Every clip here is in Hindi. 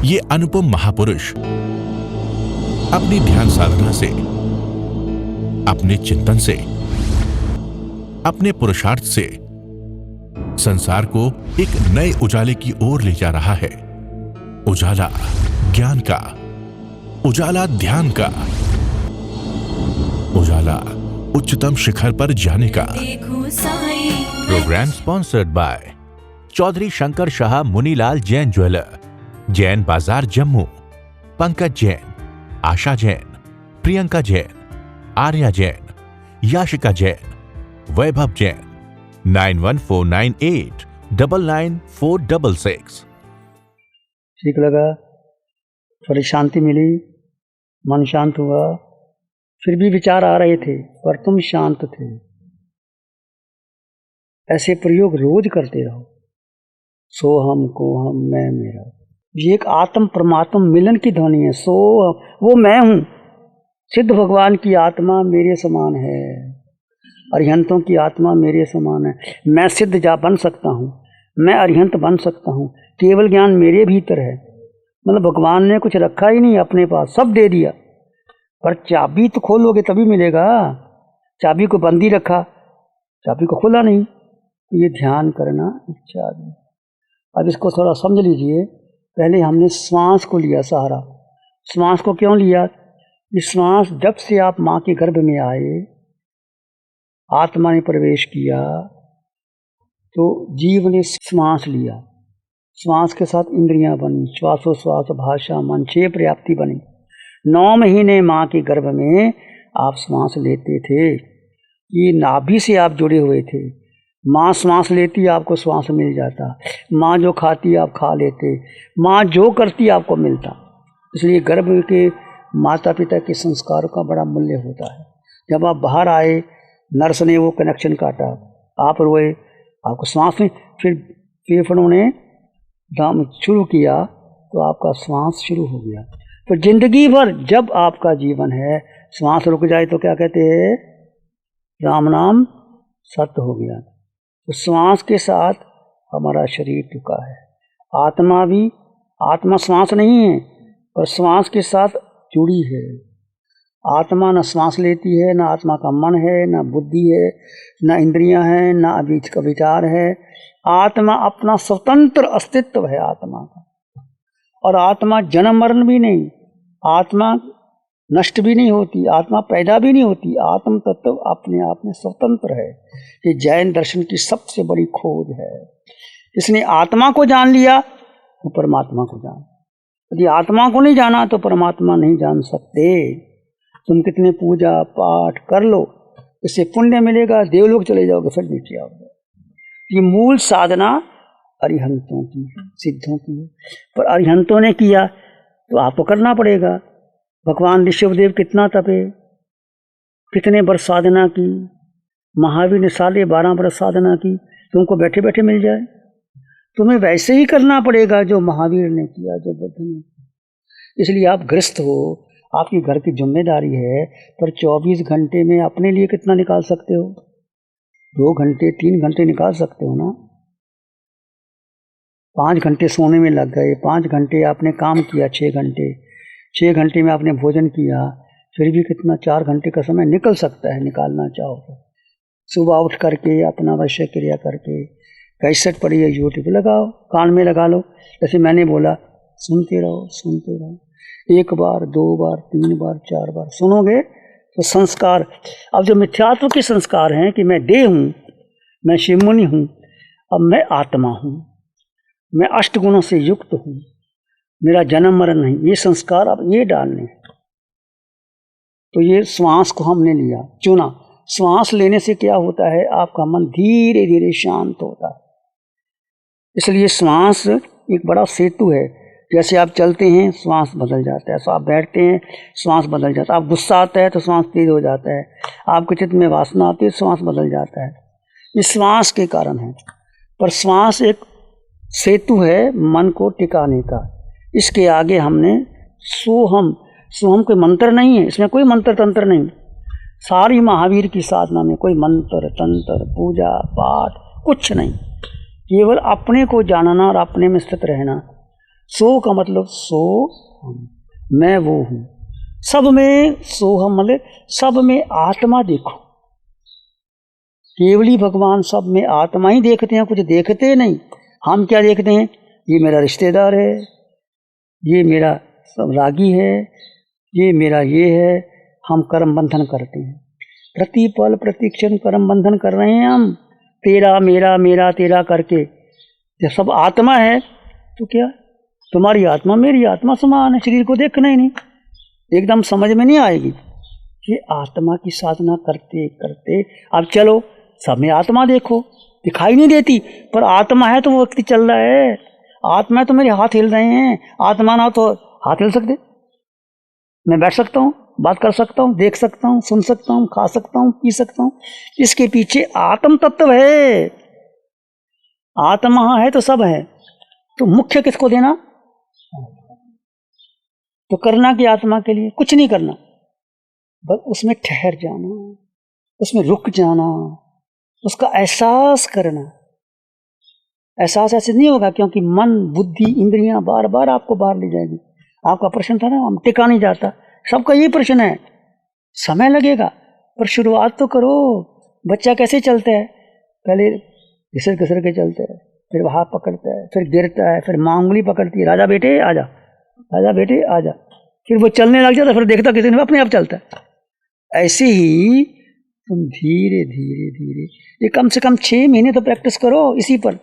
ये अनुपम महापुरुष अपनी ध्यान साधना से, अपने चिंतन से, अपने पुरुषार्थ से संसार को एक नए उजाले की ओर ले जा रहा है। उजाला ज्ञान का, उजाला ध्यान का, उजाला उच्चतम शिखर पर जाने का। Programme sponsored by Chaudhary Shankar Shah Munilal Jain jeweller, Jain बाजार जम्मू, पंकज जैन, आशा जैन, प्रियंका जैन, आर्या जैन, याशिका जैन, वैभव जैन। 9149899466। ठीक लगा, थोड़ी शांति मिली, मन शांत हुआ। फिर भी विचार आ रहे थे पर तुम शांत थे। ऐसे प्रयोग रोज करते रहो। सोहम कोहम मैं मेरा, ये एक आत्म परमात्मा मिलन की ध्वनि है। सो वो मैं हूँ। सिद्ध भगवान की आत्मा मेरे समान है, अरिहंतों की आत्मा मेरे समान है। मैं सिद्ध जा बन सकता हूँ, मैं अरिहंत बन सकता हूँ। केवल ज्ञान मेरे भीतर है। मतलब भगवान ने कुछ रखा ही नहीं अपने पास, सब दे दिया। पर चाबी तो खोलोगे तभी मिलेगा। चाबी को बंद ही रखा, चाबी को खोला नहीं। ये ध्यान करना इच्छा भी। अब इसको थोड़ा समझ लीजिए। पहले हमने श्वास को लिया सहारा। श्वास को क्यों लिया? इस श्वास जब से आप माँ के गर्भ में आए, आत्मा ने प्रवेश किया तो जीव ने श्वास लिया। श्वास के साथ इंद्रियां बनी, श्वासोश्वास, भाषा, मन, 6 पर्याप्ति बनी। 9 महीने माँ के गर्भ में आप श्वास लेते थे। ये नाभि से आप जुड़े हुए थे। माँ श्वास लेती, आपको श्वास मिल जाता। माँ जो खाती आप खा लेते। माँ जो करती आपको मिलता। इसलिए गर्भ के माता पिता के संस्कारों का बड़ा मूल्य होता है। जब आप बाहर आए, नर्स ने वो कनेक्शन काटा, आप रोए, आपको श्वास में, फिर फेफड़ों ने दम शुरू किया तो आपका श्वास शुरू हो गया। तो जिंदगी भर जब आपका जीवन है, श्वास रुक जाए तो क्या कहते हैं? राम नाम सत्य हो गया। तो श्वास के साथ हमारा शरीर टिका है। आत्मा भी, आत्मा श्वास नहीं है पर श्वास के साथ जुड़ी है। आत्मा न श्वास लेती है, न आत्मा का मन है, न बुद्धि है, न इंद्रियां हैं, न अभी का विचार है। आत्मा अपना स्वतंत्र अस्तित्व है आत्मा का। और आत्मा जन्म मरण भी नहीं, आत्मा नष्ट भी नहीं होती, आत्मा पैदा भी नहीं होती। आत्म तत्व अपने आप में स्वतंत्र है। ये जैन दर्शन की सबसे बड़ी खोज है। इसने आत्मा को जान लिया तो परमात्मा को जान। यदि आत्मा को नहीं जाना तो परमात्मा नहीं जान सकते। तुम कितने पूजा पाठ कर लो, इससे पुण्य मिलेगा, देवलोक चले जाओगे, फिर नीचे आओगे। ये मूल साधना अरिहंतों की, सिद्धों की है। पर अरिहंतों ने किया तो आपको करना पड़ेगा। भगवान ऋषभदेव कितना तपे, कितने वर्ष साधना की। महावीर ने 12.5 वर्ष साधना की। तुमको बैठे बैठे मिल जाए? तुम्हें वैसे ही करना पड़ेगा जो महावीर ने किया, जो बुद्ध ने किया। इसलिए आप गृहस्थ हो, आपकी घर की जिम्मेदारी है। पर 24 घंटे में अपने लिए कितना निकाल सकते हो? 2 घंटे 3 घंटे निकाल सकते हो ना। 5 घंटे सोने में लग गए, 5 घंटे आपने काम किया, 6 घंटे, 6 घंटे में आपने भोजन किया, फिर भी कितना 4 घंटे का समय निकल सकता है, निकालना चाहो तो। सुबह उठ करके अपना आवश्यक क्रिया करके, कैसेट पड़ी है, यूट्यूब लगाओ, कान में लगा लो। जैसे मैंने बोला, सुनते रहो, सुनते रहो। 1 बार, 2 बार, 3 बार, 4 बार सुनोगे तो संस्कार। अब जो मिथ्यात्व के संस्कार हैं कि मैं देह हूँ, मैं शिवमुनि हूँ, अब मैं आत्मा हूँ, मैं 8 गुणों से युक्त हूँ, मेरा जन्म मरण नहीं, ये संस्कार अब ये डालने हैं। तो ये श्वास को हमने लिया, चुना। श्वास लेने से क्या होता है? आपका मन धीरे धीरे शांत होता है। इसलिए श्वास एक बड़ा सेतु है। जैसे आप चलते हैं, श्वास बदल जाता है। तो आप बैठते हैं, श्वास बदल जाता है। आप गुस्सा आता है तो श्वास तेज हो जाता है। आपके चित्त में वासना आती है, श्वास बदल जाता है। ये श्वास के कारण है। पर श्वास एक सेतु है मन को टिकाने का। इसके आगे हमने सोहम, सोहम कोई मंत्र नहीं है, इसमें कोई मंत्र तंत्र नहीं। सारी महावीर की साधना में कोई मंत्र तंत्र पूजा पाठ कुछ नहीं, केवल अपने को जानना और अपने में स्थित रहना। सो का मतलब सो हम, मैं वो हूँ। सब में सो हम मतलब सब में आत्मा देखो। केवली भगवान सब में आत्मा ही देखते हैं, कुछ देखते नहीं। हम क्या देखते हैं? ये मेरा रिश्तेदार है, ये मेरा सब रागी है, ये मेरा ये है। हम कर्म बंधन करते हैं, प्रतिपल प्रतिक्षण कर्म बंधन कर रहे हैं हम, तेरा मेरा मेरा तेरा करके। जब सब आत्मा है तो क्या तुम्हारी आत्मा मेरी आत्मा समान है, शरीर को देखना ही नहीं, एकदम समझ में नहीं आएगी। ये आत्मा की साधना करते करते अब चलो सब में आत्मा देखो, दिखाई नहीं देती पर आत्मा है तो वो व्यक्ति चल रहा है। आत्मा है तो मेरे हाथ हिल रहे हैं, आत्मा ना तो हाथ हिल सकते। मैं बैठ सकता हूँ, बात कर सकता हूँ, देख सकता हूँ, सुन सकता हूँ, खा सकता हूँ, पी सकता हूँ। इसके पीछे आत्म तत्व है। आत्मा है तो सब है। तो मुख्य किसको देना? तो करना कि आत्मा के लिए कुछ नहीं करना, बस उसमें ठहर जाना, उसमें रुक जाना, उसका एहसास करना। एहसास ऐसे नहीं होगा क्योंकि मन बुद्धि इंद्रियां बार बार आपको बाहर ले जाएगी। आपका प्रश्न था ना, हम टिका नहीं जाता, सबका यही प्रश्न है। समय लगेगा पर शुरुआत तो करो। बच्चा कैसे चलता है? पहले घिसर घिसर के चलता है, फिर हाथ पकड़ता है, फिर गिरता है, फिर मां उंगली पकड़ती है, राजा बेटे आजा, राजा बेटे आजा। फिर वो चलने लग जाता है, फिर देखता किसी ने अपने आप चलता है। ऐसे ही तुम धीरे धीरे धीरे ये कम से कम 6 महीने तो प्रैक्टिस करो इसी पर।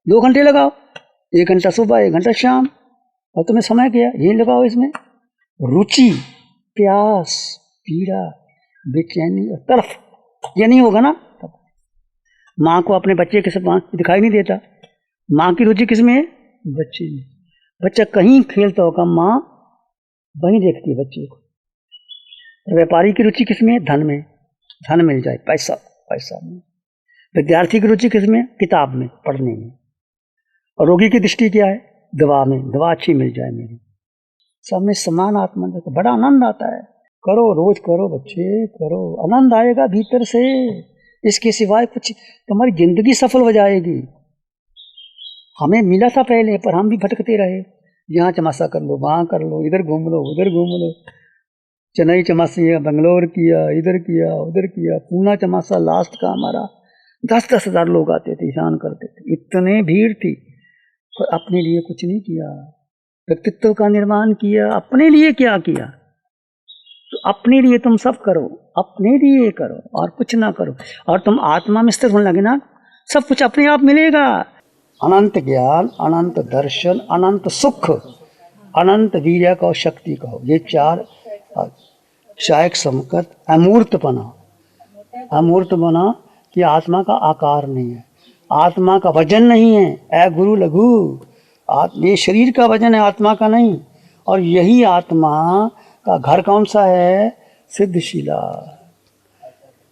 2 घंटे लगाओ, 1 घंटा सुबह, 1 घंटा शाम, और तुम्हें समय क्या ये लगाओ। इसमें रुचि, प्यास, पीड़ा, बेचैनी और तरफ ये नहीं होगा ना, तब माँ को अपने बच्चे के साथ दिखाई नहीं देता। माँ की रुचि किस में है? बच्चे में। बच्चा कहीं खेलता होगा, माँ वहीं देखती है बच्चे को। व्यापारी की रुचि किस में है? धन में, धन मिल जाए, पैसा पैसा में। विद्यार्थी की रुचि किस में? किताब में, पढ़ने में। और रोगी की दृष्टि क्या है? दवा में, दवा अच्छी मिल जाए मेरी। सब में समान आत्मा देखो, बड़ा आनंद आता है। करो, रोज करो बच्चे, करो, आनंद आएगा भीतर से। इसके सिवाय कुछ तुम्हारी जिंदगी सफल हो जाएगी। हमें मिला था पहले पर हम भी भटकते रहे। यहाँ चमासा कर लो, वहाँ कर लो, इधर घूम लो, उधर घूम लो। चेन्नई चमासा, बंगलोर किया, इधर किया, उधर किया, पूना चमासा लास्ट का हमारा। 10-10 हज़ार लोग आते थे, ईशान करते थे, इतने भीड़ थी, पर अपने लिए कुछ नहीं किया। व्यक्तित्व का निर्माण किया, अपने लिए क्या किया? तो अपने लिए तुम सब करो, अपने लिए करो और कुछ ना करो, और तुम आत्मा में स्थिर होने लगे ना, सब कुछ अपने आप मिलेगा। अनंत ज्ञान, अनंत दर्शन, अनंत सुख, अनंत वीर्य का शक्ति कहो, ये 4 शायक समकत अमूर्तपना। अमूर्तपना कि आत्मा का आकार नहीं है, आत्मा का वजन नहीं है। ऐ गुरु लघु, ये शरीर का वजन है, आत्मा का नहीं। और यही आत्मा का घर कौन सा है? सिद्धशिला।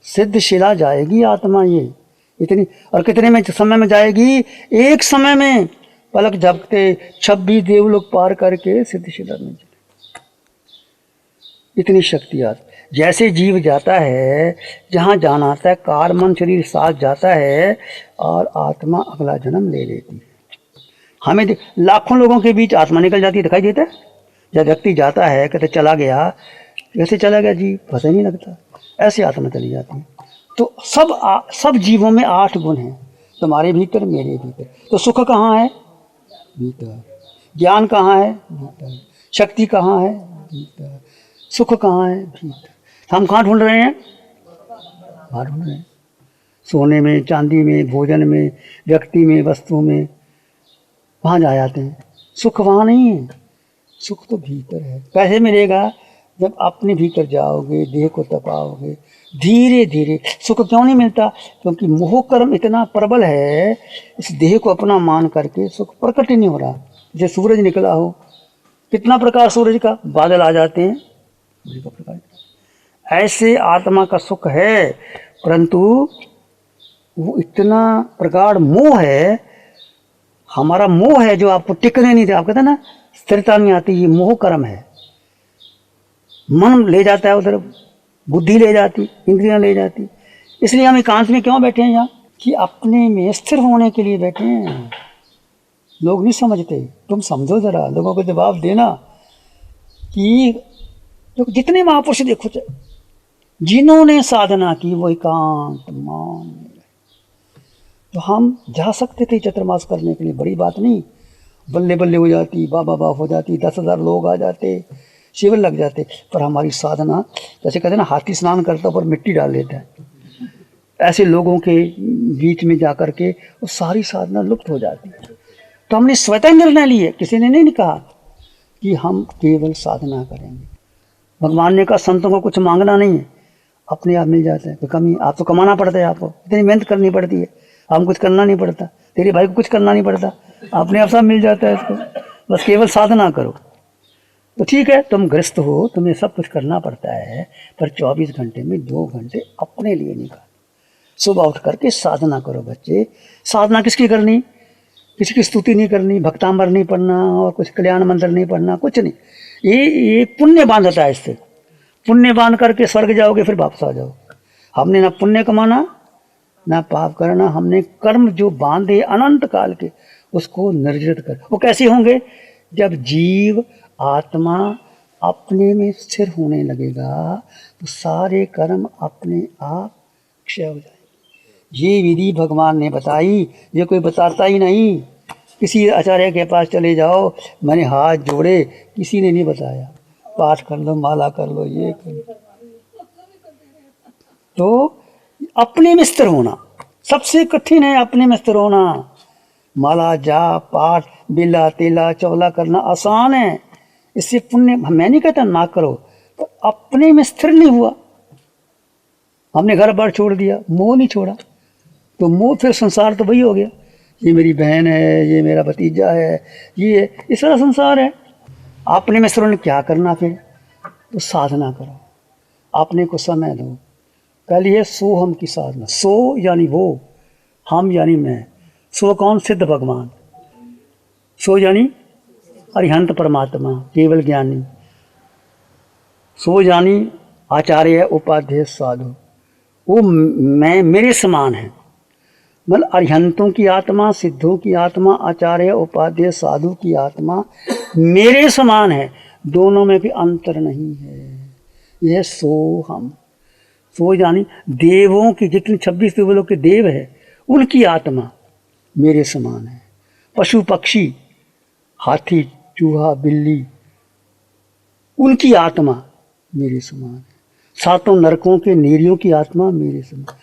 सिद्धशिला जाएगी आत्मा ये इतनी, और कितने में समय में जाएगी? एक समय में पलक झपकते 26 देवलोक पार करके सिद्धशिला में चले। इतनी शक्ति आती। जैसे जीव जाता है जहाँ जाना आता है, कार मन शरीर साथ जाता है और आत्मा अगला जन्म ले लेती है। हमें लाखों लोगों के बीच आत्मा निकल जाती है, दिखाई देता है। जब व्यक्ति जाता है कहते चला गया, कैसे चला गया जी, पता ही नहीं लगता, ऐसे आत्मा चली जाती है। तो सब जीवों में 8 गुण हैं, तुम्हारे भीतर, मेरे भीतर। तो सुख कहाँ है? भीतर। ज्ञान कहाँ है? भीतर। शक्ति कहाँ है? भीतर। सुख कहाँ है? भीतर। हम कहाँ ढूंढ रहे हैं? बाहर ढूंढ रहे हैं, सोने में, चांदी में, भोजन में, व्यक्ति में, वस्तु में, वहाँ जा जाते हैं। सुख वहाँ नहीं है, सुख तो भीतर है। कैसे मिलेगा? जब अपने भीतर जाओगे, देह को तपाओगे धीरे धीरे। सुख क्यों नहीं मिलता? क्योंकि मोह कर्म इतना प्रबल है, इस देह को अपना मान करके सुख प्रकट ही नहीं हो रहा। जैसे सूरज निकला हो, कितना प्रकार सूरज का, बादल आ जाते हैं, सूरज का प्रकाश। ऐसे आत्मा का सुख है, परंतु वो इतना प्रगाढ़ मोह है, हमारा मोह है जो आपको टिकने नहीं देता। आप कहते हैं ना स्थिरता नहीं आती, ये मोह कर्म है। मन ले जाता है उधर, बुद्धि ले जाती, इंद्रियां ले जाती। इसलिए हम एकांत में क्यों बैठे हैं यहाँ? कि अपने में स्थिर होने के लिए बैठे हैं। लोग नहीं समझते। तुम समझो जरा, लोगों को जवाब देना कि तो जितने महापुरुष देखो, जिन्होंने साधना की वो एकांत मान में रहे। तो हम जा सकते थे चतुर्मास करने के लिए, बड़ी बात नहीं, बल्ले बल्ले हो जाती, बाबा बाप हो जाती, 10,000 लोग आ जाते, शिविर लग जाते। पर हमारी साधना, जैसे कहते हैं ना, हाथी स्नान करता पर मिट्टी डाल देता है, ऐसे लोगों के बीच में जा कर के वो सारी साधना लुप्त हो जाती है। तो हमने स्वतः निर्णय लिए, किसी ने नहीं कहा कि हम केवल साधना करेंगे। भगवान ने कहा संतों को कुछ मांगना नहीं है, अपने आप मिल जाता है। तो कमी, आप तो कमाना पड़ता है, आपको इतनी मेहनत करनी पड़ती है, हम कुछ करना नहीं पड़ता, तेरे भाई को कुछ करना नहीं पड़ता, अपने आप सब मिल जाता है इसको, बस केवल साधना करो। तो ठीक है, तुम गृहस्थ हो, तुम्हें सब कुछ करना पड़ता है, पर 24 घंटे में 2 घंटे अपने लिए निकालो। सुबह उठ करके साधना करो बच्चे। साधना किसकी करनी? किसी की स्तुति नहीं करनी, भक्तांबर नहीं पढ़ना, और कुछ कल्याण मंत्र नहीं पढ़ना, कुछ नहीं। ये पुण्य बांधता है, इससे पुण्य बांध करके स्वर्ग जाओगे, फिर वापस आ जाओ। हमने ना पुण्य कमाना ना पाप करना, हमने कर्म जो बांधे अनंत काल के उसको निर्जित कर। वो कैसे होंगे? जब जीव आत्मा अपने में स्थिर होने लगेगा तो सारे कर्म अपने आप क्षय हो जाएंगे। ये विधि भगवान ने बताई, ये कोई बताता ही नहीं। किसी आचार्य के पास चले जाओ, मैंने हाथ जोड़े, किसी ने नहीं बताया, पाठ कर लो, माला कर लो, ये कर लो। तो अपने में स्थिर होना सबसे कठिन है, अपने में स्थिर होना। माला जाप पाठ बिला तेला चौला करना आसान है, इससे पुण्य, मैं नहीं कहता ना करो, तो अपने में स्थिर नहीं हुआ। हमने घर बार छोड़ दिया, मोह नहीं छोड़ा, तो मोह फिर संसार तो वही हो गया, ये मेरी बहन है, ये मेरा भतीजा है, ये इस तरह संसार है। अपने में स्थिर क्या करना फिर? तो साधना करो, अपने को समय दो। पहले है सो हम की साधना। सो यानी वो, हम यानी मैं। सो कौन? सिद्ध भगवान। सो यानी अरिहंत परमात्मा, केवल ज्ञानी। सो यानी आचार्य उपाध्याय साधु, वो मैं मेरे समान है। मतलब अरिहंतों की आत्मा, सिद्धों की आत्मा, आचार्य उपाध्याय साधु की आत्मा मेरे समान है, दोनों में भी अंतर नहीं है। यह सो हम। सो यानी देवों की, जितने 26 देवलों के देव है, उनकी आत्मा मेरे समान है। पशु पक्षी, हाथी चूहा बिल्ली, उनकी आत्मा मेरे समान है। सातों नरकों के नीरियों की आत्मा मेरे समान।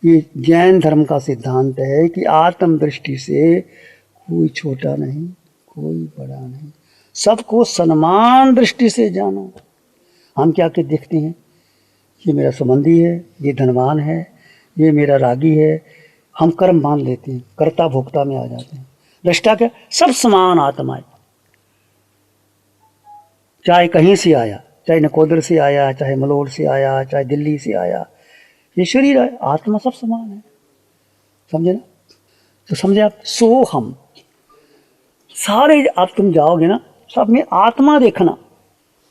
ये जैन धर्म का सिद्धांत है कि आत्म दृष्टि से कोई छोटा नहीं, कोई बड़ा नहीं, सबको समान दृष्टि से जानो। हम क्या क्या देखते हैं? ये मेरा संबंधी है, ये धनवान है, ये मेरा रागी है, हम कर्म मान लेते हैं, कर्ता भोक्ता में आ जाते हैं। दृष्टा क्या? सब समान आत्माएं, चाहे कहीं से आया, चाहे नकोदर से आया, चाहे मलोर से आया, चाहे दिल्ली से आया, ये शरीर है, आत्मा सब समान है। समझे ना? तो समझे आप? सो हम सारे, आप तुम जाओगे ना, सब में आत्मा देखना।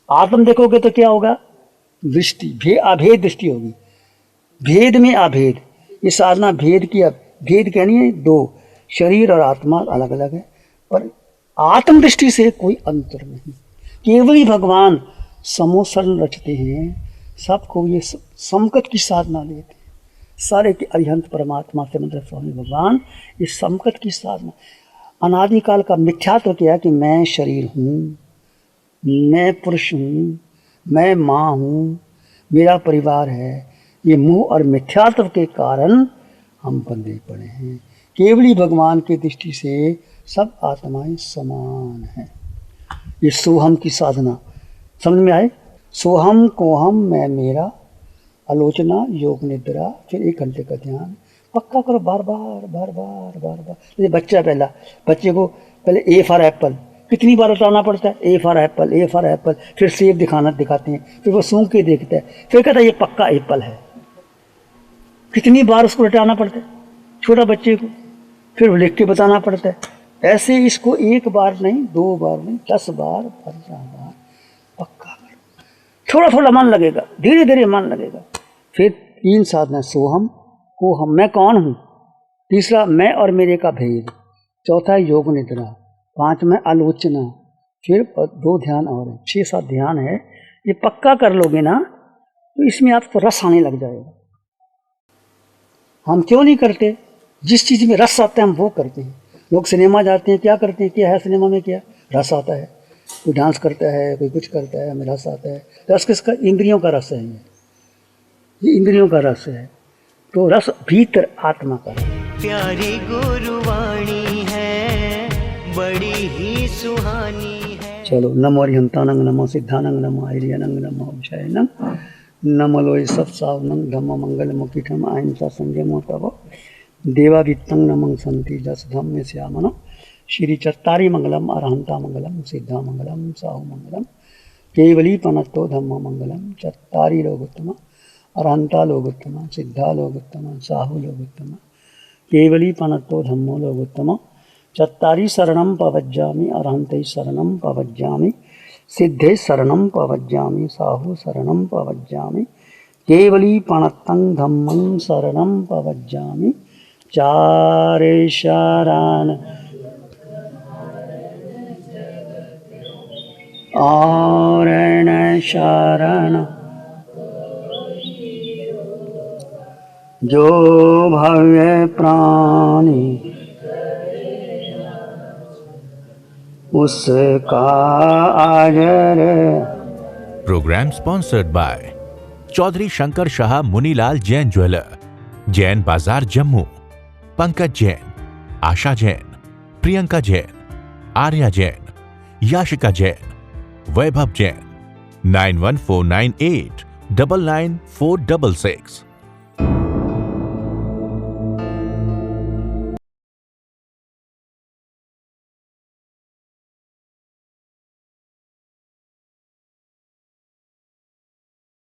आत्म देखोगे तो क्या होगा? दृष्टि, अभेद दृष्टि होगी। भेद में अभेद, ये साधना भेद की, भेद क्या नहीं है, दो, शरीर और आत्मा अलग अलग है, पर आत्म दृष्टि से कोई अंतर नहीं। केवल ही भगवान समोसरण रचते हैं, सबको ये समकत की साधना देते हैं। सारे के अरिहंत परमात्मा से मतलब स्वामी भगवान, ये समकत की साधना। अनादिकाल का मिथ्यात्व क्या है कि मैं शरीर हूँ, मैं पुरुष हूँ, मैं माँ हूँ, मेरा परिवार है। ये मोह और मिथ्यात्व के कारण हम बंधे पड़े हैं। केवली भगवान की दृष्टि से सब आत्माएं समान हैं। ये सोहम की साधना समझ में आए? सोहम कोहम मैं मेरा, आलोचना योग निद्रा, फिर 1 घंटे का ध्यान पक्का करो, बार बार बार बार बार बार। जैसे बच्चा, पहला बच्चे को पहले ए फॉर एप्पल कितनी बार बताना पड़ता है? A for Apple, A for Apple, फिर सेब दिखाते हैं, फिर वो सूंघ के देखता है, फिर कहता है ये पक्का एप्पल है। कितनी बार उसको रटाना पड़ता है छोटा बच्चे को, फिर लिख के बताना पड़ता है। ऐसे इसको 1 बार नहीं, 2 बार नहीं, 10 बार 15 बार पक्का करो। थोड़ा थोड़ा मन लगेगा, धीरे धीरे मन लगेगा। फिर 3 साधना, सोहम को हम, मैं कौन हूँ। तीसरा, मैं और मेरे का भेद। चौथा, योग निद्रा। 5 में आलोचना, फिर 2 ध्यान और है, 6-7 ध्यान है। ये पक्का कर लोगे ना तो इसमें आपको रस आने लग जाएगा। हम क्यों नहीं करते? जिस चीज़ में रस आता है हम वो करते हैं। लोग सिनेमा जाते हैं, क्या करते हैं? क्या है सिनेमा में? क्या रस आता है? कोई डांस करता है, कोई कुछ करता है, हमें रस आता है। रस किसका? इंद्रियों का रस है। ये इंद्रियों का रस है। तो रस भीतर आत्मा का रस। प्यारी गुरुवाणी है, बड़ी ही सुहानी है। चलो, नमो अरिहंतानंग, नमो सिद्धानंग, नमो आर्यनंग, नमो विषयनंग, नमो लोय सब सावनंग, धम्म मंगल मुखिठम अहिंसा संयमो तव देवाभित्तं नमं संति जस धम्म श्यामन श्री चत्तारी मंगलम अरहंता मंगलम सिद्धा मंगलम साहु मंगलम केवली पनत्तो धम्म मंगलम चत्तारी लोकोत्तम अरहंता लोकोत्तम सिद्धा लोकोत्तम साहु लोकोत्तम केवली पनत्तो धम्मो लोकोत्तम चत्तारी शरणं पवज्जामि अरहंते शरणं पवज्जामि सिद्धे शरणं पवज्जामि साहु शरणं पवज्जामि केवली पणत्तं धम्मं शरणं पवज्जामि चारे शरण और न शरण जो भव्य प्राणी उसका आदर। Programme sponsored by Chaudhary Shankar Shah Munilal Jain jeweller, Jain बाजार जम्मू। पंकज जैन, आशा जैन, प्रियंका जैन, आर्या जैन, याशिका जैन, वैभव जैन। 9149899466